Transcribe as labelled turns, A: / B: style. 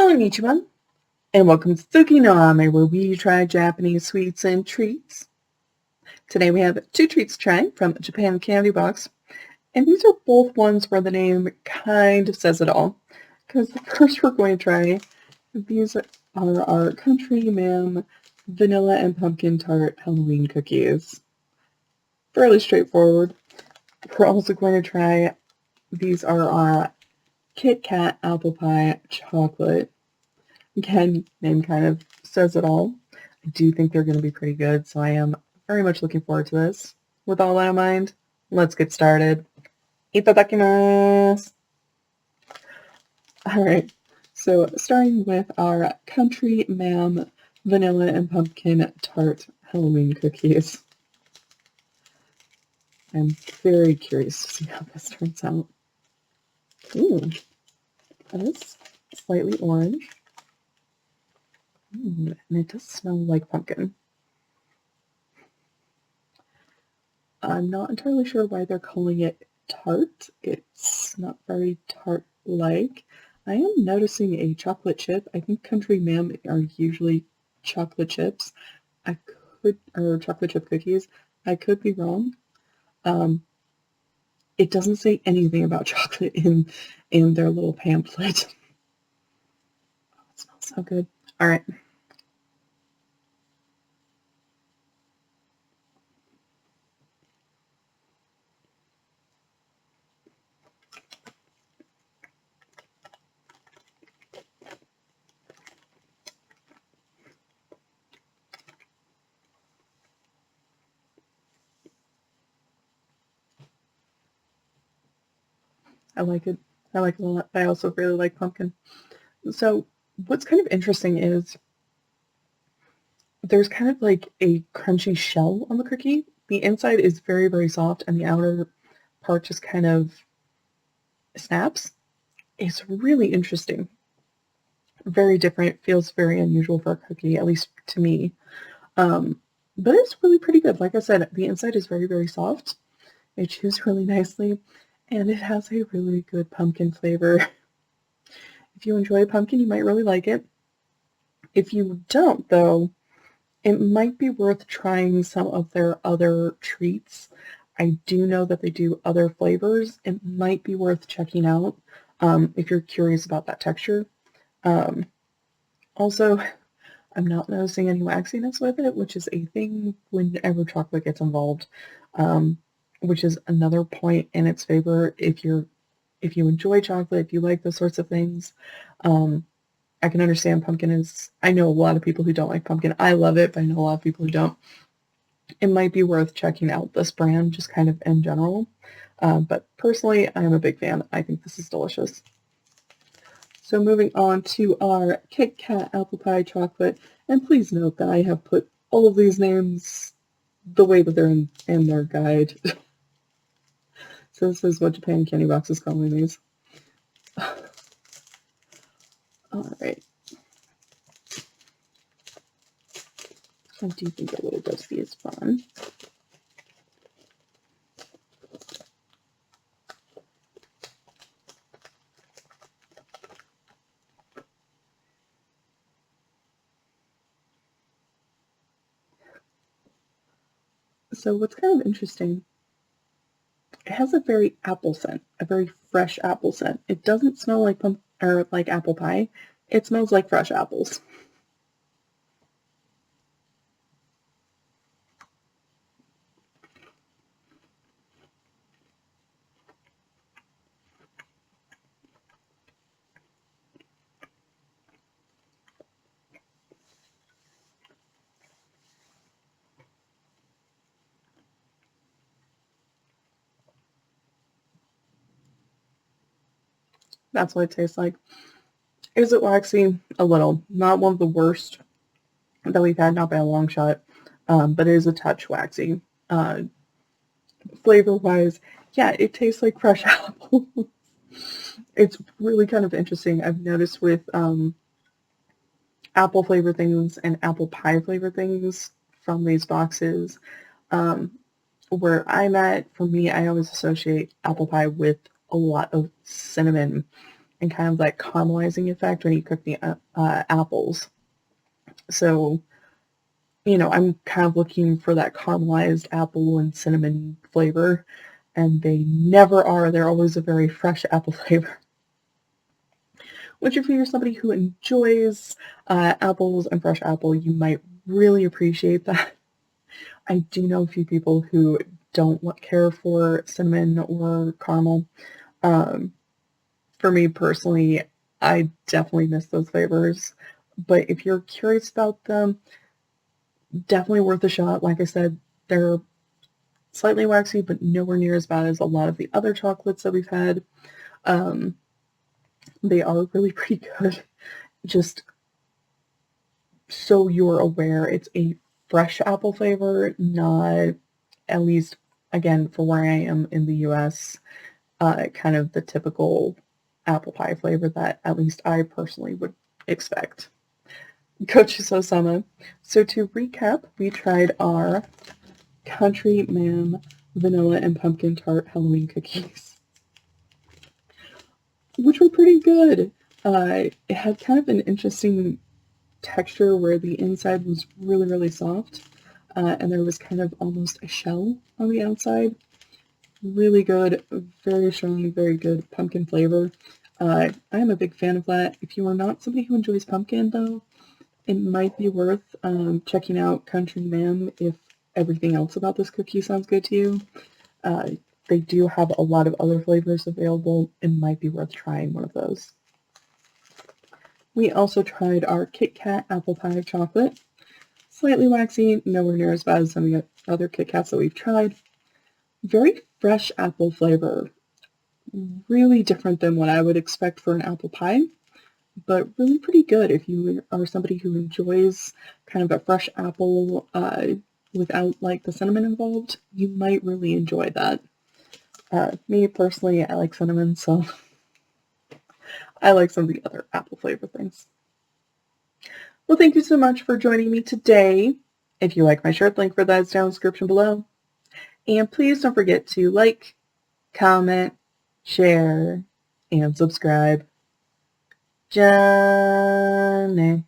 A: Konnichiwa, and welcome to Tsuki no Ame, where we try Japanese sweets and treats. Today we have two treats to try from Japan Candy Box, and these are both ones where the name kind of says it all. Because the first we're going to try, these are our Country Ma'am Vanilla and Pumpkin Tart Halloween cookies. Fairly straightforward. We're also going to try, these are our Kit Kat Apple Pie Chocolate. Again, name kind of says it all. I do think they're going to be pretty good, so I am very much looking forward to this. With all that in mind, let's get started. Itadakimasu! Alright, so starting with our Country Ma'am Vanilla and Pumpkin Tart Halloween cookies. I'm very curious to see how this turns out. Ooh, that is slightly orange. And it does smell like pumpkin. I'm not entirely sure why they're calling it tart. It's not very tart-like. I am noticing a chocolate chip. I think Country Ma'am are usually chocolate chips. Or chocolate chip cookies. I could be wrong. It doesn't say anything about chocolate in their little pamphlet. Oh, it smells so good. All right. I like it. I like it a lot. I also really like pumpkin. So what's kind of interesting is there's kind of like a crunchy shell on the cookie. The inside is very, very soft, and the outer part just kind of snaps. It's really interesting. Very different. Feels very unusual for a cookie, at least to me. But it's really pretty good. Like I said, the inside is very, very soft. It chews really nicely, and it has a really good pumpkin flavor. If you enjoy pumpkin, you might really like it. If you don't, though, it might be worth trying some of their other treats. I do know that they do other flavors. It might be worth checking out if you're curious about that texture. Also, I'm not noticing any waxiness with it, which is a thing whenever chocolate gets involved, which is another point in its favor. If you enjoy chocolate, if you like those sorts of things, I can understand pumpkin is, I know a lot of people who don't like pumpkin. I love it, but I know a lot of people who don't. It might be worth checking out this brand just kind of in general. But personally, I am a big fan. I think this is delicious. So moving on to our Kit Kat Apple Pie Chocolate. And please note that I have put all of these names the way that they're in their guide. So this is what Japan Candy Box is calling these. Alright. I do think a little ghosty is fun. So what's kind of interesting, it has a very apple scent, a very fresh apple scent. It doesn't smell like like apple pie. It smells like fresh apples. That's what it tastes like. Is it waxy? A little. Not one of the worst that we've had, not by a long shot, but it is a touch waxy. Flavor-wise, yeah, it tastes like fresh apple. It's really kind of interesting. I've noticed with apple flavor things and apple pie flavor things from these boxes, where I'm at, for me, I always associate apple pie with a lot of cinnamon and kind of that caramelizing effect when you cook the apples. So, I'm kind of looking for that caramelized apple and cinnamon flavor, and they never are. They're always a very fresh apple flavor. Which if you're somebody who enjoys apples and fresh apple, you might really appreciate that. I do know a few people who don't care for cinnamon or caramel. For me personally, I definitely miss those flavors. But if you're curious about them, definitely worth a shot. Like I said, they're slightly waxy, but nowhere near as bad as a lot of the other chocolates that we've had. They are really pretty good. Just so you're aware, it's a fresh apple flavor, not, at least, again, for where I am in the US, kind of the typical apple pie flavor that at least I personally would expect. Gochu-sama. So to recap, we tried our Country Ma'am vanilla and pumpkin tart Halloween cookies, which were pretty good. It had kind of an interesting texture where the inside was really, really soft, and there was kind of almost a shell on the outside. Really good, very strong, very good pumpkin flavor. I am a big fan of that. If you are not somebody who enjoys pumpkin, though, it might be worth checking out Country Ma'am if everything else about this cookie sounds good to you. They do have a lot of other flavors available. It might be worth trying one of those. We also tried our Kit Kat apple pie chocolate. Slightly waxy, nowhere near as bad as some of the other Kit Kats that we've tried. Very fresh apple flavor. Really different than what I would expect for an apple pie, but really pretty good if you are somebody who enjoys kind of a fresh apple without like the cinnamon involved. You might really enjoy that. Me personally, I like cinnamon, so I like some of the other apple flavor things. Well, thank you so much for joining me today. If you like my shirt, link for that is down in the description below. And please don't forget to like, comment, share, and subscribe. Johnny.